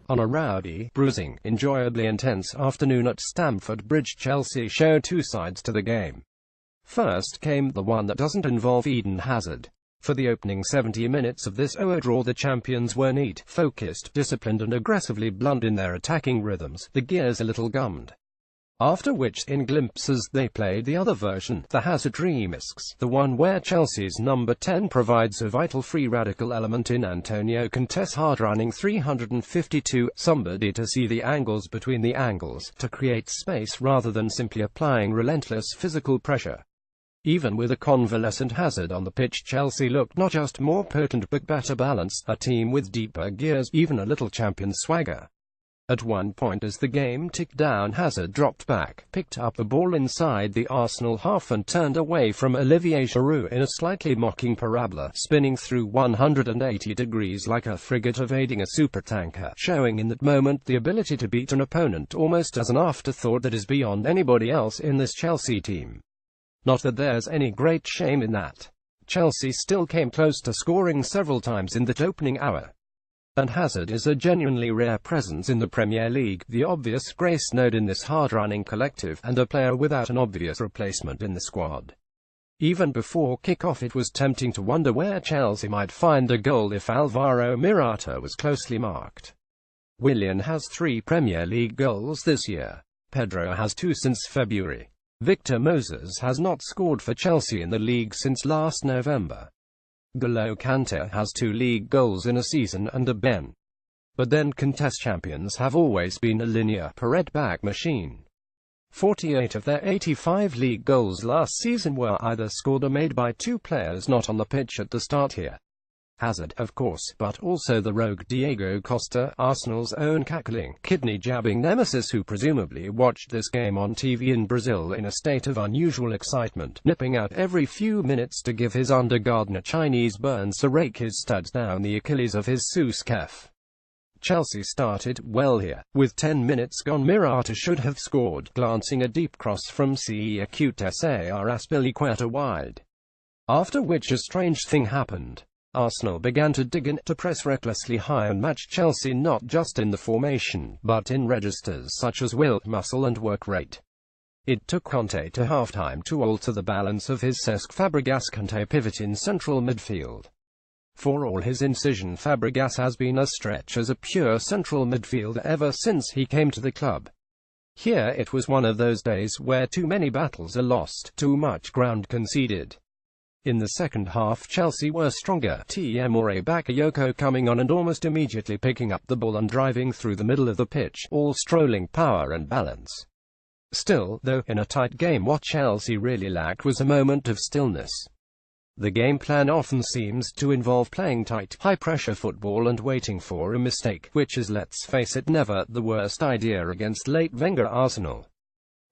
On a rowdy, bruising, enjoyably intense afternoon at Stamford Bridge Chelsea showed two sides to the game. First came the one that doesn't involve Eden Hazard. For the opening 70 minutes of this 0-0 draw, the champions were neat, focused, disciplined and aggressively blunt in their attacking rhythms, the gears a little gummed. After which, in glimpses, they played the other version, the Hazard remix, the one where Chelsea's number 10 provides a vital free radical element in Antonio Conte's hard-running 352, somebody to see the angles between the angles, to create space rather than simply applying relentless physical pressure. Even with a convalescent Hazard on the pitch, Chelsea looked not just more potent but better balanced, a team with deeper gears, even a little champion swagger. At one point as the game ticked down, Hazard dropped back, picked up the ball inside the Arsenal half and turned away from Olivier Giroud in a slightly mocking parabola, spinning through 180 degrees like a frigate evading a supertanker, showing in that moment the ability to beat an opponent almost as an afterthought that is beyond anybody else in this Chelsea team. Not that there's any great shame in that. Chelsea still came close to scoring several times in that opening hour. And Hazard is a genuinely rare presence in the Premier League, the obvious grace node in this hard-running collective, and a player without an obvious replacement in the squad. Even before kick-off it was tempting to wonder where Chelsea might find a goal if Alvaro Morata was closely marked. Willian has 3 Premier League goals this year. Pedro has 2 since February. Victor Moses has not scored for Chelsea in the league since last November. N'Golo Kante has 2 league goals in a season and a Ben. But then Conte's champions have always been a linear, parade-back machine. 48 of their 85 league goals last season were either scored or made by 2 players not on the pitch at the start here. Hazard, of course, but also the rogue Diego Costa, Arsenal's own cackling, kidney-jabbing nemesis who presumably watched this game on TV in Brazil in a state of unusual excitement, nipping out every few minutes to give his undergardener Chinese burns to rake his studs down the Achilles of his sous-chef. Chelsea started well here. With 10 minutes gone, Morata should have scored, glancing a deep cross from C. Acute Sar Aspilicueta wide. After which a strange thing happened. Arsenal began to dig in, to press recklessly high and match Chelsea not just in the formation, but in registers such as will, muscle and work rate. It took Conte to half-time to alter the balance of his Cesc Fabregas-Conte pivot in central midfield. For all his incision, Fabregas has been a stretch as a pure central midfielder ever since he came to the club. Here it was one of those days where too many battles are lost, too much ground conceded. In the second half Chelsea were stronger, Temore Bakayoko coming on and almost immediately picking up the ball and driving through the middle of the pitch, all strolling power and balance. Still, though, in a tight game what Chelsea really lacked was a moment of stillness. The game plan often seems to involve playing tight, high-pressure football and waiting for a mistake, which is, let's face it, never the worst idea against late Wenger Arsenal.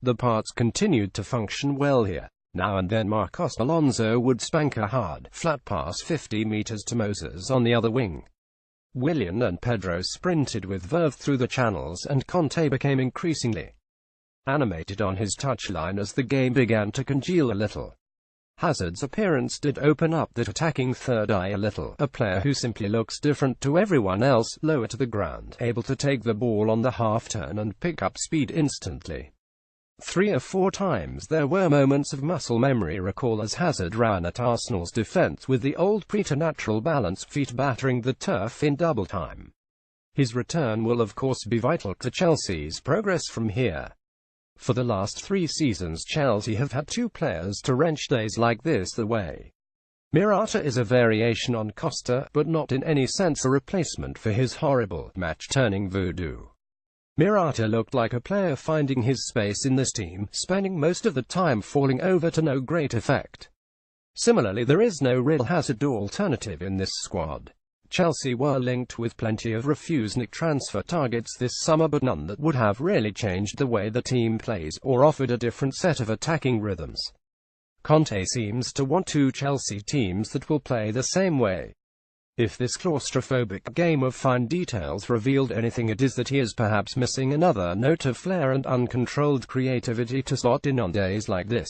The parts continued to function well here. Now and then Marcos Alonso would spank a hard, flat pass 50 meters to Moses on the other wing. Willian and Pedro sprinted with verve through the channels and Conte became increasingly animated on his touchline as the game began to congeal a little. Hazard's appearance did open up that attacking third eye a little, a player who simply looks different to everyone else, lower to the ground, able to take the ball on the half-turn and pick up speed instantly. 3 or 4 times there were moments of muscle memory recall as Hazard ran at Arsenal's defence with the old preternatural balance, feet battering the turf in double time. His return will of course be vital to Chelsea's progress from here. For the last 3 seasons Chelsea have had 2 players to wrench days like this away. Morata is a variation on Costa, but not in any sense a replacement for his horrible, match-turning voodoo. Morata looked like a player finding his space in this team, spending most of the time falling over to no great effect. Similarly, there is no real Hazard alternative in this squad. Chelsea were linked with plenty of refused transfer targets this summer, but none that would have really changed the way the team plays, or offered a different set of attacking rhythms. Conte seems to want 2 Chelsea teams that will play the same way. If this claustrophobic game of fine details revealed anything, it is that he is perhaps missing another note of flair and uncontrolled creativity to slot in on days like this.